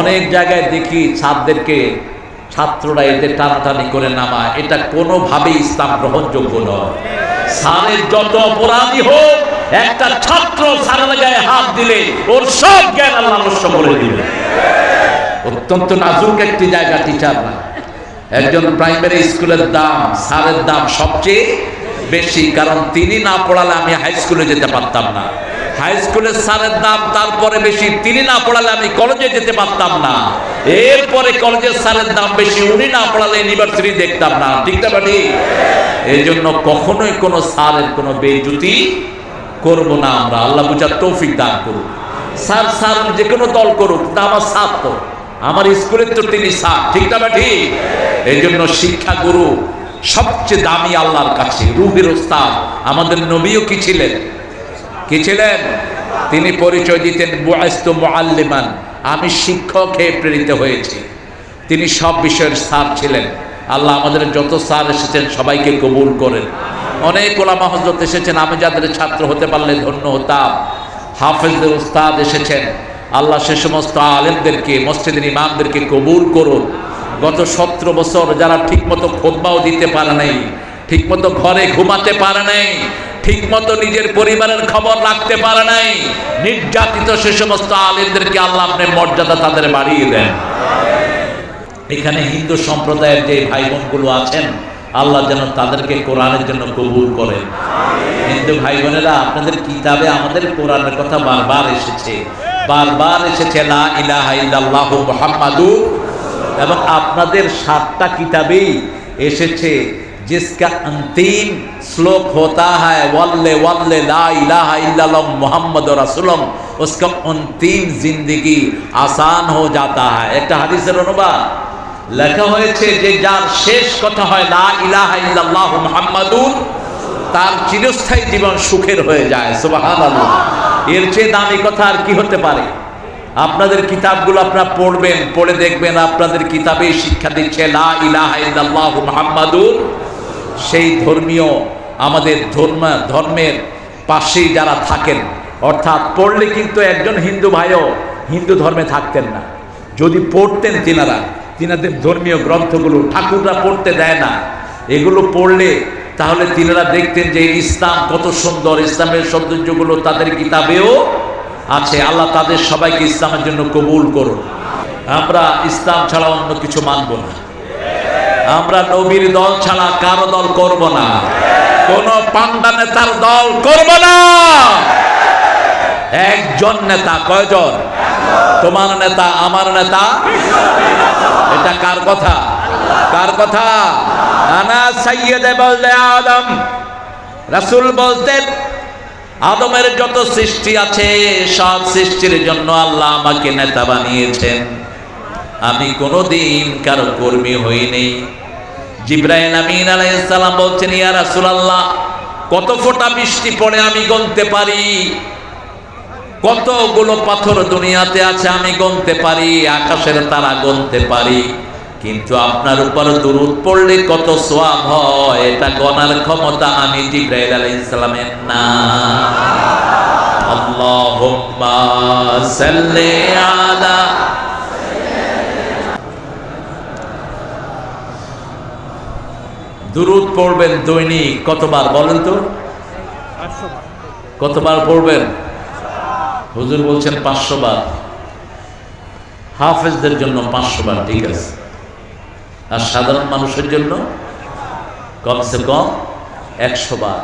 অনেক জায়গায় দেখি ছাত্রদেরকে ছাত্ররা এদের টানাটানি করে নামায়, এটা কোনোভাবেই ইসলাম গ্রহণযোগ্য নয়। স্যারের যত অপরাধী হোক, একটা ছাত্র স্যারের গায়ে হাত দিলে ওর সব জ্ঞান আল্লাহ নষ্ট করে দিবে। অত্যন্ত নাজুক একটি জায়গা টিচাররা। একজন প্রাইমারি স্কুলের দাম, স্যারের দাম সবচেয়ে বেশি, কারণ তিনি না পড়ালে আমি হাই স্কুলে যেতে পারতাম না। হাই স্কুলের স্যারের দাম তারপরে বেশি, তিনি না পড়ালে আমি কলেজে যেতে পারতাম না। এরপরে কলেজের স্যারের দাম বেশি, উনি না পড়ালে ইউনিভার্সিটি দেখতাম না। ঠিক না ঠিক? এই জন্য কখনোই কোনো স্যারের কোনো বেইজ্জতি করব না আমরা। আল্লাহ বুঝার তৌফিক দান করুন। স্যার স্যার যে কোনো দল করুক, তা আমার স্যার তো, আমার স্কুলের তো তিনি স্যার। ঠিক না ঠিক? এই জন্য শিক্ষা গুরু সবচেয়ে দামি আল্লাহর কাছে, রুহের ওস্তাদ। আমাদের নবীও কি ছিলেন? কি ছিলেন? তিনি পরিচয় দিতেন বুআইস্তু মুআল্লিমান, আমি শিক্ষক হয়ে প্রেরিত হয়েছি। তিনি সব বিষয়ের স্যার ছিলেন। আল্লাহ আমাদের যত স্যার এসেছেন সবাইকে কবুল করেন। অনেক ওলামা হযরত এসেছেন, আমি যাদের ছাত্র হতে পারলে ধন্য হতাম। হাফেজদের উস্তাদ এসেছেন, আল্লাহ সে সমস্ত আলেমদেরকে, মসজিদের ইমামদেরকে কবুল করুন। গত 17 বছর যারা ঠিকমতো খুতবাও দিতে পারে নাই, ঠিকমতো ঘরে ঘুমাতে পারে নাই, ঠিকমতো নিজের পরিবারের খবর রাখতে পারে নাই, নির্যাতিত সে সমস্ত আলেমদেরকে আল্লাহ আপনার মর্যাদা তাদের বাড়িয়ে দেন। এখানে হিন্দু সম্প্রদায়ের যে ভাই বোনগুলো আছেন, আল্লাহ যেন তাদেরকে কোরআনের জন্য কবুল করেন। হিন্দু ভাই বোনেরা, আপনাদের কিতাবে আমাদের কোরআনের কথা বারবার এসেছে, বারবার এসেছে লা ইলাহা ইল্লাল্লাহু মুহাম্মাদুর, এবং আপনাদের 7টা কিতাবেই এসেছে जिसका अंतिम श्लोक होता है वल्ले वल्ले ला इलाहा इल्लल्लाह मुहम्मद रसूलुल्लाह, उसका अंतिम जिंदगी आसान हो जाता है। एक हादिसेर अनुबाद লেখা হয়েছে যে যার শেষ কথা হয় লা ইলাহা ইল্লাল্লাহ মুহাম্মাদুর, তার চিরস্থায়ী জীবন সুখের হয়ে যায়। সুবহানাল্লাহ। এর চেয়ে দামি কথা আর কি হতে পারে? আপনাদের কিতাবগুলো আপনারা পড়বেন, পড়ে দেখবেন আপনাদের কিতাবেই শিক্ষা দিচ্ছে লা ইলাহা ইল্লাল্লাহ মুহাম্মাদুর। সেই ধর্মীয় আমাদের ধর্মের পাশেই যারা থাকেন, অর্থাৎ পড়লে কিন্তু একজন হিন্দু ভাইও হিন্দু ধর্মে থাকতেন না। যদি পড়তেন তিনাদের ধর্মীয় গ্রন্থগুলো, ঠাকুররা পড়তে দেয় না, এগুলো পড়লে তাহলে তিনারা দেখতেন যে ইসলাম কত সুন্দর, ইসলামের সৌন্দর্যগুলো তাদের কিতাবেও আছে। আল্লাহ তাদের সবাইকে ইসলামের জন্য কবুল করুন। আমরা ইসলাম ছাড়া অন্য কিছু মানব না। আমরা নবীর দল ছাড়া কারো দল করব না, কোন পান্ডা নেতার দল করব না। একজন নেতা। কয়জন? তোমার নেতা, আমার নেতা। এটা কার কথা? কার কথা? আনা সাইয়্যিদে বলদে আদম। রাসূল বলতেন আদমের যত সৃষ্টি আছে সব সৃষ্টির জন্য আল্লাহ আমাকে নেতা বানিয়েছেন, আমি কোনোদিন কারো কর্মী হইনি। জিবরাইল আমিন আলাইহিস সালাম বলছেন ইয়া রাসূলুল্লাহ, কত ফোঁটা বৃষ্টি পড়ে আমি গুনতে পারি, কতগুলো পাথর দুনিয়াতে আছে আমি গুনতে পারি, আকাশের তারা গুনতে পারি, কিন্তু আপনার উপর দুরূদ পড়লে কত সওয়াব হয় এটা গণার ক্ষমতা আমি জিবরাইল আলাইহিস সালামের না। আল্লাহুম্মা সাল্লি আলা। দুরূদ পড়বেন দৈনিক কতবার বলেন তো? কতবার পড়বেন? হুজুর বলছেন 500 বার। হাফেজদের জন্য 500 বার, ঠিক আছে। আর সাধারণ মানুষের জন্য কমসে কম 100 বার।